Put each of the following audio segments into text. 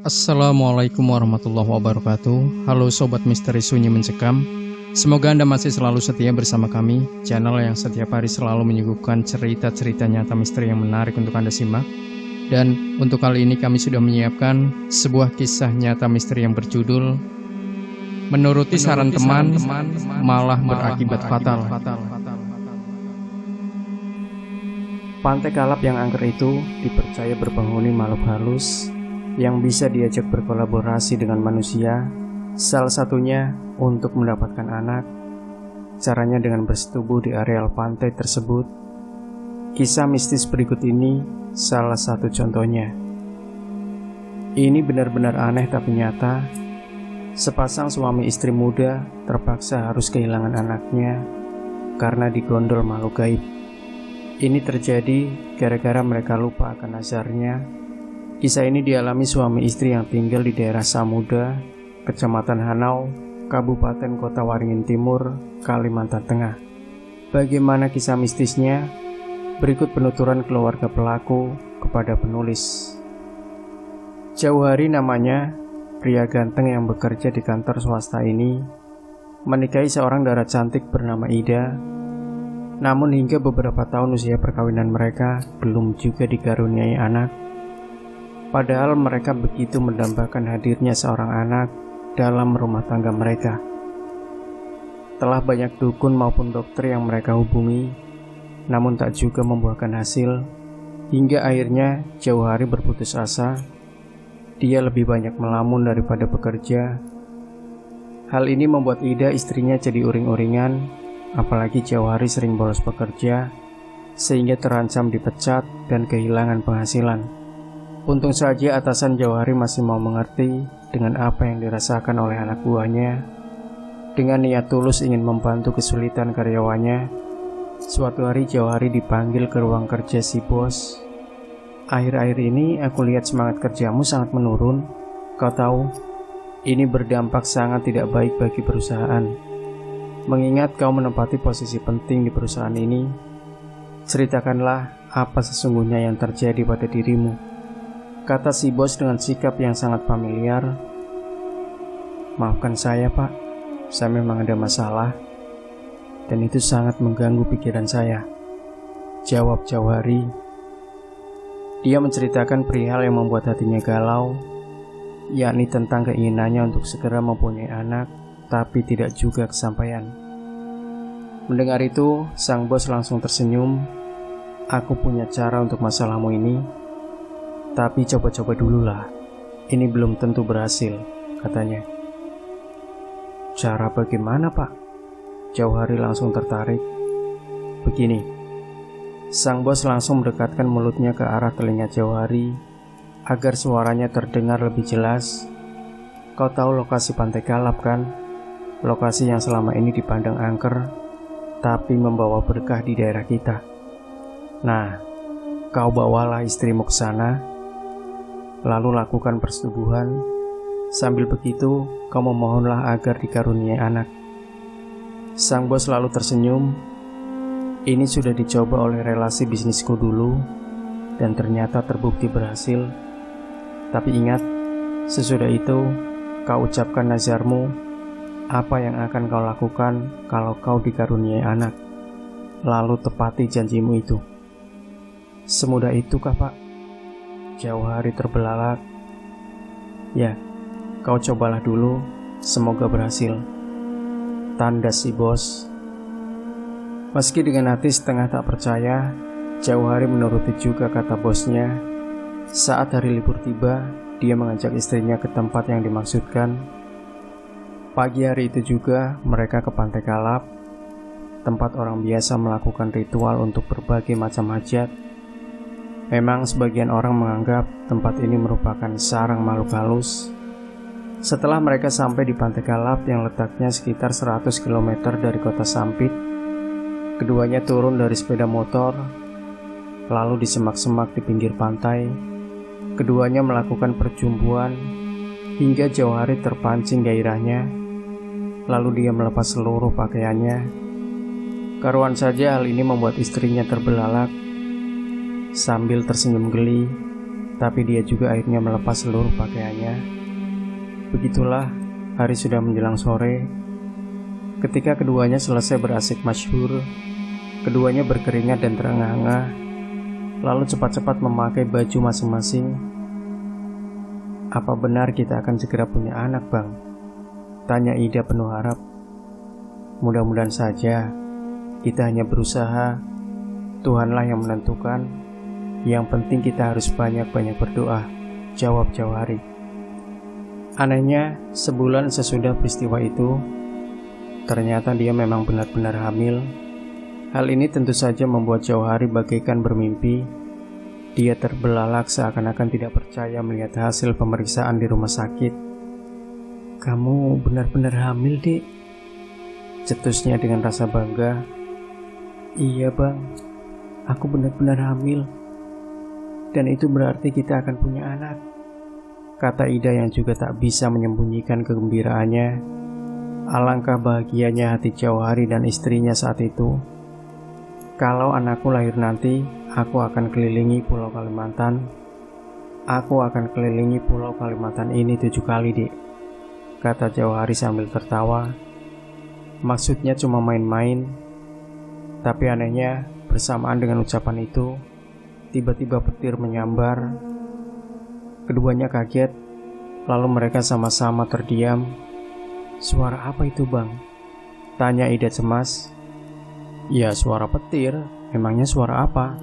Assalamualaikum warahmatullahi wabarakatuh. Halo Sobat Misteri Sunyi Mencekam. Semoga Anda masih selalu setia bersama kami, channel yang setiap hari selalu menyuguhkan cerita-cerita nyata misteri yang menarik untuk Anda simak. Dan untuk kali ini kami sudah menyiapkan sebuah kisah nyata misteri yang berjudul Menuruti Saran Teman Malah Berakibat Fatal. Pantai Kalap yang angker itu dipercaya berpenghuni makhluk halus yang bisa diajak berkolaborasi dengan manusia, salah satunya untuk mendapatkan anak. Caranya dengan bersetubuh di areal pantai tersebut. Kisah mistis berikut ini salah satu contohnya. Ini benar-benar aneh tapi nyata. Sepasang suami istri muda terpaksa harus kehilangan anaknya karena digondol makhluk gaib. Ini terjadi gara-gara mereka lupa akan nazarnya. Kisah ini dialami suami istri yang tinggal di daerah Samuda, Kecamatan Hanau, Kabupaten Kota Waringin Timur, Kalimantan Tengah. Bagaimana kisah mistisnya? Berikut penuturan keluarga pelaku kepada penulis. Jauh hari namanya, pria ganteng yang bekerja di kantor swasta ini menikahi seorang dara cantik bernama Ida. Namun hingga beberapa tahun usia perkawinan mereka belum juga dikaruniai anak. Padahal mereka begitu mendambakan hadirnya seorang anak dalam rumah tangga mereka. Telah banyak dukun maupun dokter yang mereka hubungi, namun tak juga membuahkan hasil. Hingga akhirnya jauh hari berputus asa. Dia lebih banyak melamun daripada bekerja. Hal ini membuat Ida istrinya jadi uring-uringan, apalagi jauh hari sering bolos bekerja, sehingga terancam dipecat dan kehilangan penghasilan. Untung saja atasan Jauhari masih mau mengerti dengan apa yang dirasakan oleh anak buahnya. Dengan niat tulus ingin membantu kesulitan karyawannya, suatu hari Jauhari dipanggil ke ruang kerja si bos. Akhir-akhir ini aku lihat semangat kerjamu sangat menurun. Kau tahu, ini berdampak sangat tidak baik bagi perusahaan. Mengingat kau menempati posisi penting di perusahaan ini, ceritakanlah apa sesungguhnya yang terjadi pada dirimu, kata si bos dengan sikap yang sangat familiar. Maafkan saya pak, saya memang ada masalah, dan itu sangat mengganggu pikiran saya, jawab Jauhari. Dia menceritakan perihal yang membuat hatinya galau, yakni tentang keinginannya untuk segera mempunyai anak, tapi tidak juga kesampaian. Mendengar itu, sang bos langsung tersenyum. Aku punya cara untuk masalahmu ini, tapi coba-coba dululah, ini belum tentu berhasil, katanya. Cara bagaimana pak? Jauhari langsung tertarik. Begini, sang bos langsung mendekatkan mulutnya ke arah telinga Jauhari agar suaranya terdengar lebih jelas. Kau tahu lokasi Pantai Kalap kan? Lokasi yang selama ini dipandang angker, tapi membawa berkah di daerah kita. Nah, kau bawalah istrimu ke sana, lalu lakukan persetubuhan. Sambil begitu, kau memohonlah agar dikaruniai anak. Sang bos lalu tersenyum. Ini sudah dicoba oleh relasi bisnisku dulu, dan ternyata terbukti berhasil. Tapi ingat, sesudah itu, kau ucapkan nazarmu, apa yang akan kau lakukan kalau kau dikaruniai anak. Lalu tepati janjimu itu. Semudah itukah pak? Jauhari terbelalak. Ya, kau cobalah dulu, semoga berhasil, tanda si bos. Meski dengan hati setengah tak percaya, Jauhari menuruti juga kata bosnya. Saat hari libur tiba, dia mengajak istrinya ke tempat yang dimaksudkan. Pagi hari itu juga mereka ke Pantai Kalap, tempat orang biasa melakukan ritual untuk berbagai macam hajat. Memang sebagian orang menganggap tempat ini merupakan sarang makhluk halus. Setelah mereka sampai di Pantai Kalap yang letaknya sekitar 100 km dari kota Sampit, keduanya turun dari sepeda motor, lalu di semak-semak di pinggir pantai. Keduanya melakukan perjumbuhan hingga Jauhari terpancing gairahnya. Lalu dia melepas seluruh pakaiannya. Karuan saja hal ini membuat istrinya terbelalak. Sambil tersenyum geli, tapi dia juga akhirnya melepas seluruh pakaiannya. Begitulah, hari sudah menjelang sore. Ketika keduanya selesai berasik masyhur, keduanya berkeringat dan terengah-engah, lalu cepat-cepat memakai baju masing-masing. "Apa benar kita akan segera punya anak, Bang?" tanya Ida penuh harap. "Mudah-mudahan saja. Kita hanya berusaha. Tuhanlah yang menentukan. Yang penting kita harus banyak-banyak berdoa," jawab Jauhari. Anehnya, sebulan sesudah peristiwa itu, ternyata dia memang benar-benar hamil. Hal ini tentu saja membuat Jauhari bagaikan bermimpi. Dia terbelalak seakan-akan tidak percaya melihat hasil pemeriksaan di rumah sakit. "Kamu benar-benar hamil, Dik?" cetusnya dengan rasa bangga. "Iya, Bang. Aku benar-benar hamil. Dan itu berarti kita akan punya anak," kata Ida yang juga tak bisa menyembunyikan kegembiraannya. Alangkah bahagianya hati Jauhari dan istrinya saat itu. "Kalau anakku lahir nanti, aku akan kelilingi Pulau Kalimantan. Aku akan kelilingi Pulau Kalimantan ini 7 kali, Dik," kata Jauhari sambil tertawa. Maksudnya cuma main-main. Tapi anehnya, bersamaan dengan ucapan itu, tiba-tiba petir menyambar. Keduanya kaget, lalu mereka sama-sama terdiam. "Suara apa itu, Bang?" tanya Ida cemas. "Ya, suara petir. Emangnya suara apa?"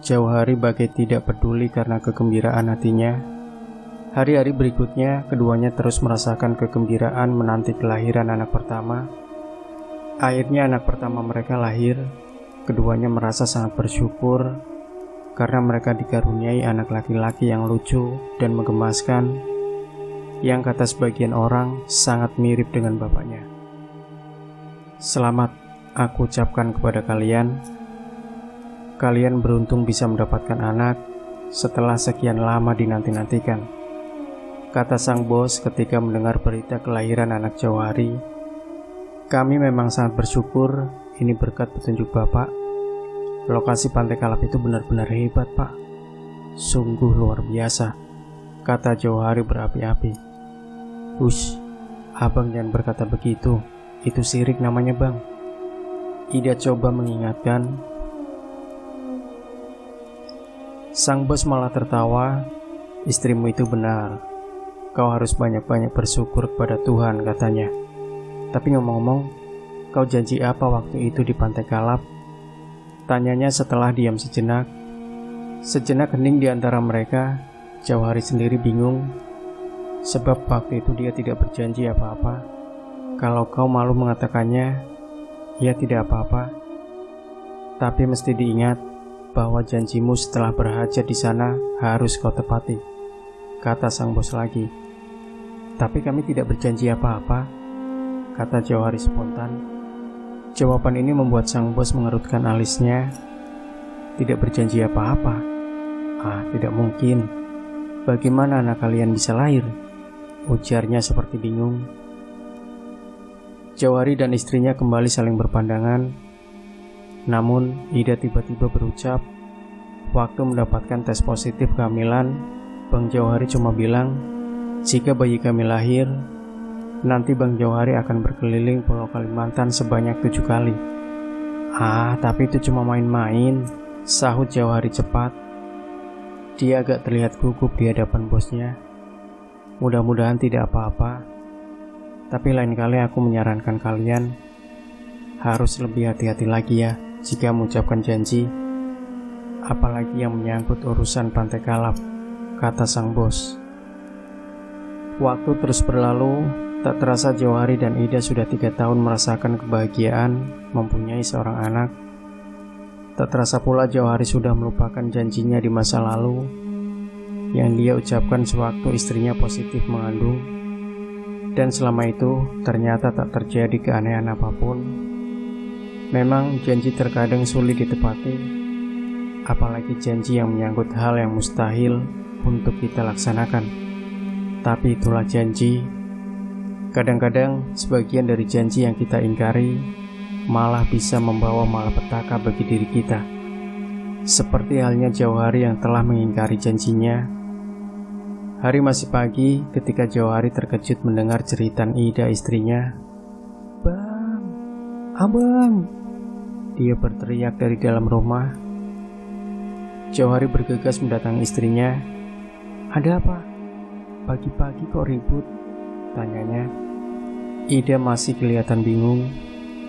Jauhari bagai tidak peduli karena kegembiraan hatinya. Hari-hari berikutnya, keduanya terus merasakan kegembiraan menanti kelahiran anak pertama. Akhirnya anak pertama mereka lahir. Keduanya merasa sangat bersyukur karena mereka dikaruniai anak laki-laki yang lucu dan menggemaskan, yang kata sebagian orang sangat mirip dengan bapaknya. Selamat aku ucapkan kepada kalian. Kalian beruntung bisa mendapatkan anak setelah sekian lama dinanti-nantikan, kata sang bos ketika mendengar berita kelahiran anak Jauhari. "Kami memang sangat bersyukur, ini berkat petunjuk Bapak. Lokasi Pantai Kalap itu benar-benar hebat, Pak. Sungguh luar biasa," kata Jauhari berapi-api. "Hush, Abang jangan berkata begitu. Itu syirik namanya, Bang." Ida coba mengingatkan. Sang bos malah tertawa. "Istrimu itu benar. Kau harus banyak-banyak bersyukur kepada Tuhan," katanya. "Tapi ngomong-ngomong, kau janji apa waktu itu di Pantai Kalap?" tanyanya setelah diam sejenak. Sejenak hening di antara mereka. Jauhari sendiri bingung, sebab waktu itu dia tidak berjanji apa-apa. "Kalau kau malu mengatakannya, ya tidak apa-apa. Tapi mesti diingat bahwa janjimu setelah berhajat di sana harus kau tepati," kata sang bos lagi. "Tapi kami tidak berjanji apa-apa," kata Jauhari spontan. Jawaban ini membuat sang bos mengerutkan alisnya. "Tidak berjanji apa-apa? Ah, tidak mungkin. Bagaimana anak kalian bisa lahir?" ujarnya seperti bingung. Jauhari dan istrinya kembali saling berpandangan. Namun Ida tiba-tiba berucap, "Waktu mendapatkan tes positif kehamilan, Bang Jauhari cuma bilang, jika bayi kami lahir, nanti Bang Jauhari akan berkeliling Pulau Kalimantan sebanyak 7 kali. "Ah, tapi itu cuma main-main," sahut Jauhari cepat. Dia agak terlihat gugup di hadapan bosnya. "Mudah-mudahan tidak apa-apa. Tapi lain kali aku menyarankan kalian harus lebih hati-hati lagi ya jika mengucapkan janji. Apalagi yang menyangkut urusan Pantai Kalap," kata sang bos. Waktu terus berlalu. Tak terasa Jauhari dan Ida sudah 3 tahun merasakan kebahagiaan mempunyai seorang anak. Tak terasa pula Jauhari sudah melupakan janjinya di masa lalu yang dia ucapkan sewaktu istrinya positif mengandung. Dan selama itu ternyata tak terjadi keanehan apapun. Memang janji terkadang sulit ditepati, apalagi janji yang menyangkut hal yang mustahil untuk kita laksanakan. Tapi itulah janji. Kadang-kadang sebagian dari janji yang kita ingkari malah bisa membawa malapetaka bagi diri kita. Seperti halnya Jauhari yang telah mengingkari janjinya. Hari masih pagi ketika Jauhari terkejut mendengar jeritan Ida istrinya. "Bang, abang!" Dia berteriak dari dalam rumah. Jauhari bergegas mendatangi istrinya. "Ada apa? Pagi-pagi kok ribut?" tanyanya. Ida masih kelihatan bingung.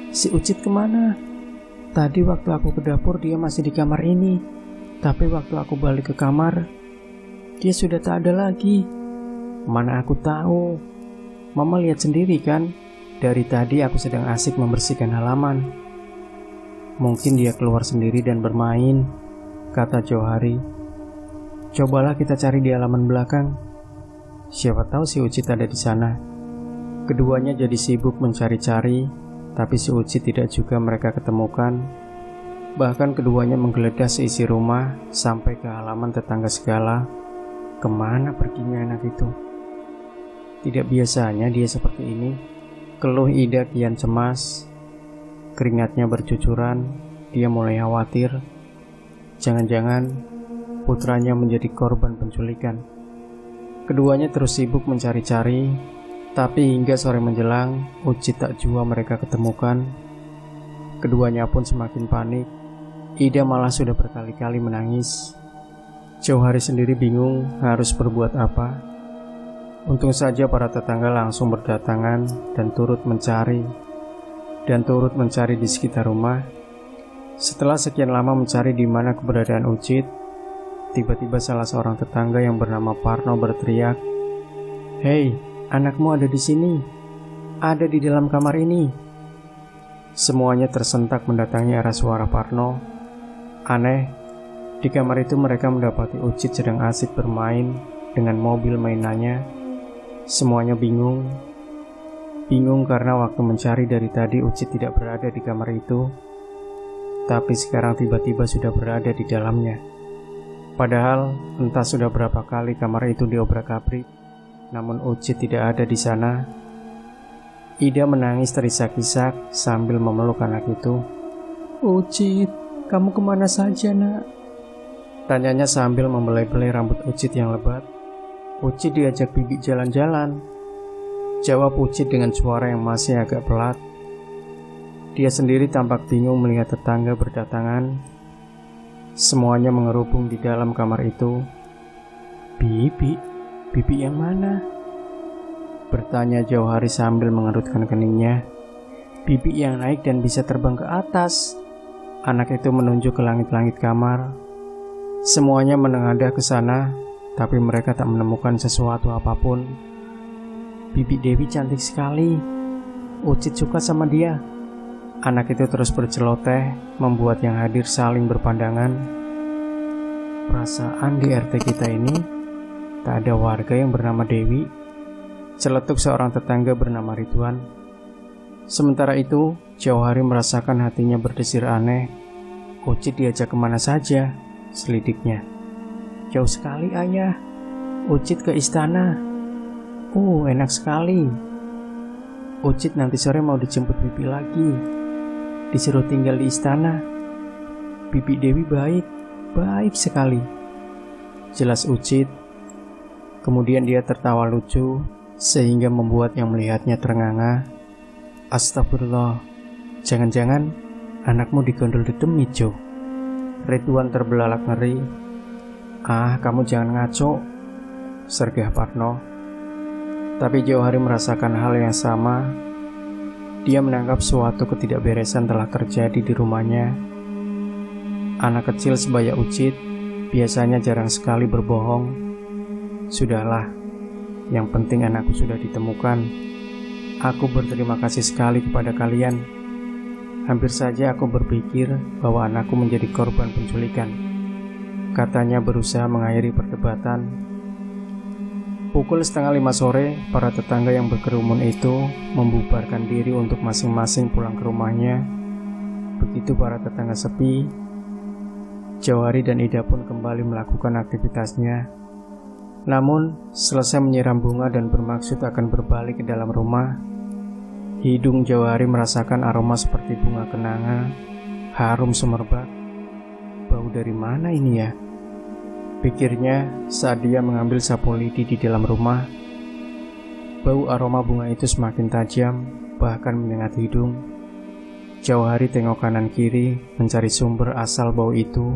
"Si Ucit kemana? Tadi waktu aku ke dapur dia masih di kamar ini. Tapi waktu aku balik ke kamar, dia sudah tak ada lagi." "Mana aku tahu. Mama lihat sendiri kan. Dari tadi aku sedang asik membersihkan halaman." "Mungkin dia keluar sendiri dan bermain," kata Jauhari. "Cobalah kita cari di halaman belakang. Siapa tahu si Ucit ada di sana." Keduanya jadi sibuk mencari-cari, tapi si Ucit tidak juga mereka ketemukan. Bahkan keduanya menggeledah seisi rumah sampai ke halaman tetangga segala. Kemana perginya anak itu? Tidak biasanya dia seperti ini, keluh Ida kian cemas. Keringatnya bercucuran, dia mulai khawatir. Jangan-jangan putranya menjadi korban penculikan. Keduanya terus sibuk mencari-cari. Tapi hingga sore menjelang, Ucit tak jua mereka ketemukan. Keduanya pun semakin panik. Ida malah sudah berkali-kali menangis. Jauhari sendiri bingung harus berbuat apa. Untung saja para tetangga langsung berdatangan dan turut mencari di sekitar rumah. Setelah sekian lama mencari di mana keberadaan Ucit, tiba-tiba salah seorang tetangga yang bernama Parno berteriak, "Hei! Anakmu ada di sini, ada di dalam kamar ini." Semuanya tersentak mendatangi arah suara Parno. Aneh, di kamar itu mereka mendapati Ucit sedang asik bermain dengan mobil mainannya. Semuanya bingung karena waktu mencari dari tadi Ucit tidak berada di kamar itu. Tapi sekarang tiba-tiba sudah berada di dalamnya. Padahal entah sudah berapa kali kamar itu diobrak-abrik, namun Ucit tidak ada di sana. Ida menangis terisak-isak sambil memeluk anak itu. "Ucit, kamu kemana saja, nak?" tanyanya sambil membelai-belai rambut Ucit yang lebat. "Ucit diajak bibi jalan-jalan," jawab Ucit dengan suara yang masih agak pelat. Dia sendiri tampak bingung melihat tetangga berdatangan. Semuanya mengerubung di dalam kamar itu. Bibi yang mana?" bertanya Jauhari sambil mengerutkan keningnya. "Bibi yang naik dan bisa terbang ke atas." Anak itu menunjuk ke langit-langit kamar. Semuanya menengadah ke sana, tapi mereka tak menemukan sesuatu apapun. "Bibi Dewi cantik sekali. Ucit suka sama dia." Anak itu terus berceloteh, membuat yang hadir saling berpandangan. "Perasaan di RT kita ini tak ada warga yang bernama Dewi," celetuk seorang tetangga bernama Ridwan. Sementara itu, Jauhari merasakan hatinya berdesir aneh. "Ucit diajak kemana saja?" selidiknya. "Jauh sekali, Ayah. Ucit ke istana." "Oh, enak sekali. Ucit nanti sore mau dijemput Bibi lagi. Disuruh tinggal di istana. Bibi Dewi baik sekali," jelas Ucit. Kemudian dia tertawa lucu sehingga membuat yang melihatnya terengah-engah. "Astagfirullah, jangan-jangan anakmu digondol dedemit, Jo." Ridwan terbelalak ngeri. "Ah, kamu jangan ngaco," sergah Parno. Tapi Jauhari merasakan hal yang sama. Dia menangkap suatu ketidakberesan telah terjadi di rumahnya. Anak kecil sebaya Ucit biasanya jarang sekali berbohong. "Sudahlah, yang penting anakku sudah ditemukan. Aku berterima kasih sekali kepada kalian. Hampir saja aku berpikir bahwa anakku menjadi korban penculikan," katanya berusaha mengakhiri perdebatan. Pukul 4:30 sore, para tetangga yang berkerumun itu membubarkan diri untuk masing-masing pulang ke rumahnya. Begitu para tetangga sepi, Jauhari dan Ida pun kembali melakukan aktivitasnya. Namun, selesai menyiram bunga dan bermaksud akan berbalik ke dalam rumah, hidung Jauhari merasakan aroma seperti bunga kenanga, harum semerbak. bau dari mana ini ya? Pikirnya saat dia mengambil sapu lidi di dalam rumah. Bau aroma bunga itu semakin tajam, bahkan menyengat hidung. Jauh hari tengok kanan kiri mencari sumber asal bau itu.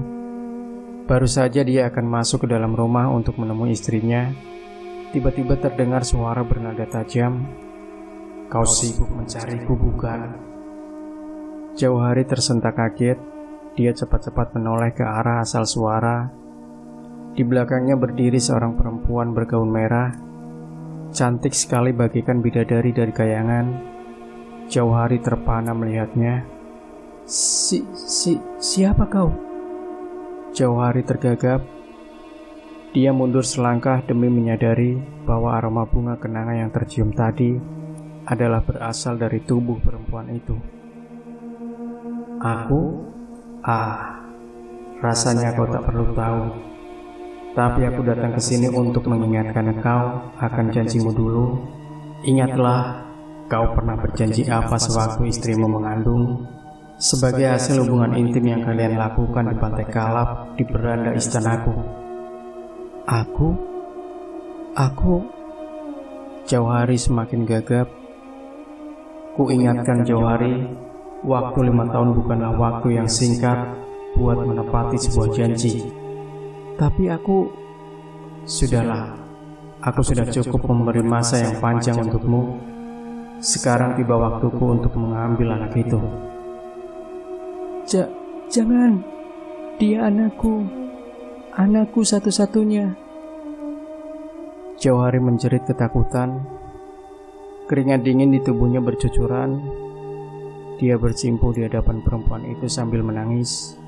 Baru saja dia akan masuk ke dalam rumah untuk menemui istrinya. Tiba-tiba terdengar suara bernada tajam. "Kau sibuk mencariku, bukan?" Jauh hari tersentak kaget. Dia cepat-cepat menoleh ke arah asal suara. Di belakangnya berdiri seorang perempuan bergaun merah. Cantik sekali bagaikan bidadari dari kayangan. Jauh hari terpana melihatnya. Siapa kau?" Jauh hari tergagap. Dia mundur selangkah demi menyadari bahwa aroma bunga kenanga yang tercium tadi adalah berasal dari tubuh perempuan itu. "Aku? Rasanya kau tak perlu tahu. Tapi aku datang ke sini untuk mengingatkan kau akan janjimu dulu. Ingatlah, kau pernah berjanji apa sewaktu istrimu mengandung? Sebagai hasil hubungan intim yang kalian lakukan di Pantai Kalap di beranda istanaku." Aku? Jauh hari semakin gagap. Ku ingatkan Jauh hari, waktu 5 tahun bukanlah waktu yang singkat buat menepati sebuah janji. Tapi sudahlah, aku sudah cukup memberi masa yang panjang untukmu. Sekarang tiba waktuku untuk mengambil anak itu. Jangan, dia anakku satu-satunya. Jauh hari menjerit ketakutan. Keringat dingin di tubuhnya bercucuran. Dia bersimpuh di hadapan perempuan itu sambil menangis.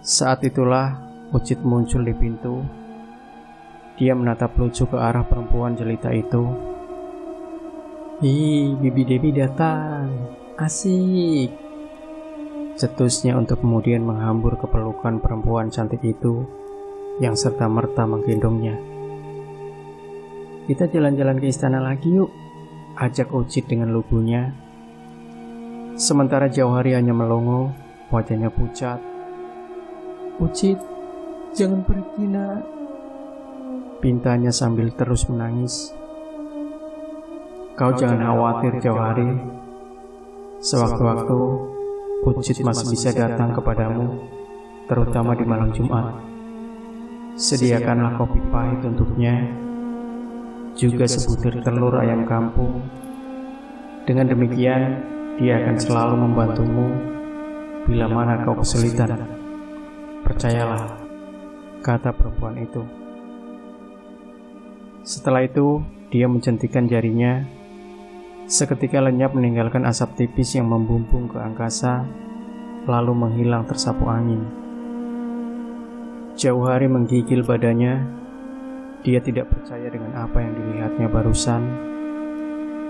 Saat itulah Ucit muncul di pintu. Dia menatap lucu ke arah perempuan jelita itu. "Ih, Bibi Dewi datang. Asik," cetusnya untuk kemudian menghambur ke pelukan perempuan cantik itu yang serta-merta menggendongnya. "Kita jalan-jalan ke istana lagi yuk," ajak Ucit dengan lugunya. Sementara Jauh hari hanya melongo, wajahnya pucat. "Ucit, jangan pergi nak," pintanya sambil terus menangis. "Kau jangan khawatir Jauh hari. Sewaktu-waktu Ucit masih bisa datang kepadamu, terutama di malam Jumat. Sediakanlah kopi pahit untuknya, juga sebutir telur ayam kampung. Dengan demikian, dia akan selalu membantumu bila mana kau kesulitan. Percayalah," kata perempuan itu. Setelah itu, dia mencentikkan jarinya. Seketika lenyap meninggalkan asap tipis yang membumbung ke angkasa, lalu menghilang tersapu angin. Jauh hari menggigil badannya. Dia tidak percaya dengan apa yang dilihatnya barusan.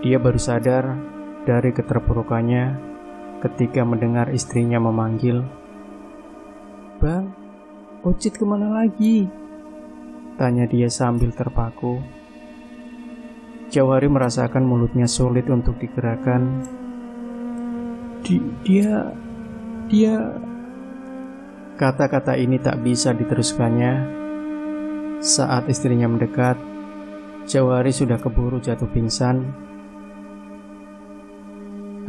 Dia baru sadar dari keterpurukannya ketika mendengar istrinya memanggil. "Bang, Ucit kemana lagi?" tanya dia sambil terpaku. Jauh hari merasakan mulutnya sulit untuk digerakkan. Dia... Kata-kata ini tak bisa diteruskannya. Saat istrinya mendekat, Jauh hari sudah keburu jatuh pingsan.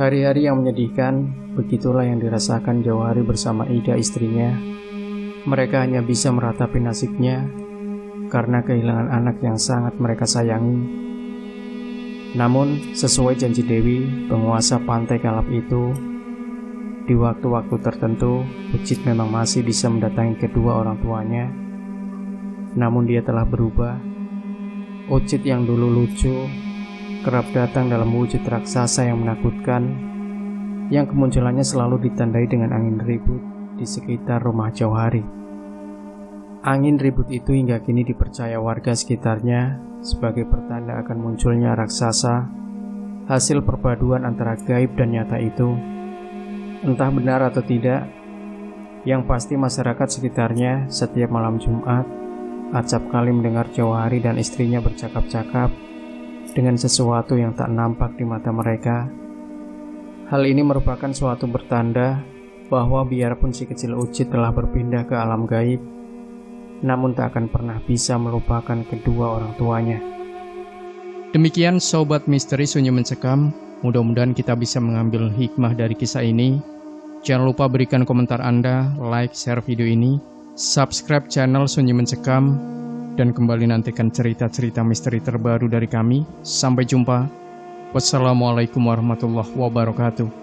Hari-hari yang menyedihkan, begitulah yang dirasakan Jauh hari bersama Ida istrinya. Mereka hanya bisa meratapi nasibnya karena kehilangan anak yang sangat mereka sayangi. Namun, sesuai janji Dewi, penguasa Pantai Kalap itu, di waktu-waktu tertentu, Ucit memang masih bisa mendatangi kedua orang tuanya. Namun dia telah berubah. Ucit yang dulu lucu, kerap datang dalam wujud raksasa yang menakutkan, yang kemunculannya selalu ditandai dengan angin ribut di sekitar rumah Jauh hari. Angin ribut itu hingga kini dipercaya warga sekitarnya sebagai pertanda akan munculnya raksasa, hasil perpaduan antara gaib dan nyata itu. Entah benar atau tidak, yang pasti masyarakat sekitarnya setiap malam Jumat acap kali mendengar Jauh hari dan istrinya bercakap-cakap dengan sesuatu yang tak nampak di mata mereka. Hal ini merupakan suatu pertanda bahwa biarpun si kecil Uci telah berpindah ke alam gaib, namun tak akan pernah bisa melupakan kedua orang tuanya. Demikian Sobat Misteri Sunyi Mencekam, mudah-mudahan kita bisa mengambil hikmah dari kisah ini. Jangan lupa berikan komentar Anda, like, share video ini, subscribe channel Sunyi Mencekam, dan kembali nantikan cerita-cerita misteri terbaru dari kami. Sampai jumpa. Wassalamualaikum warahmatullahi wabarakatuh.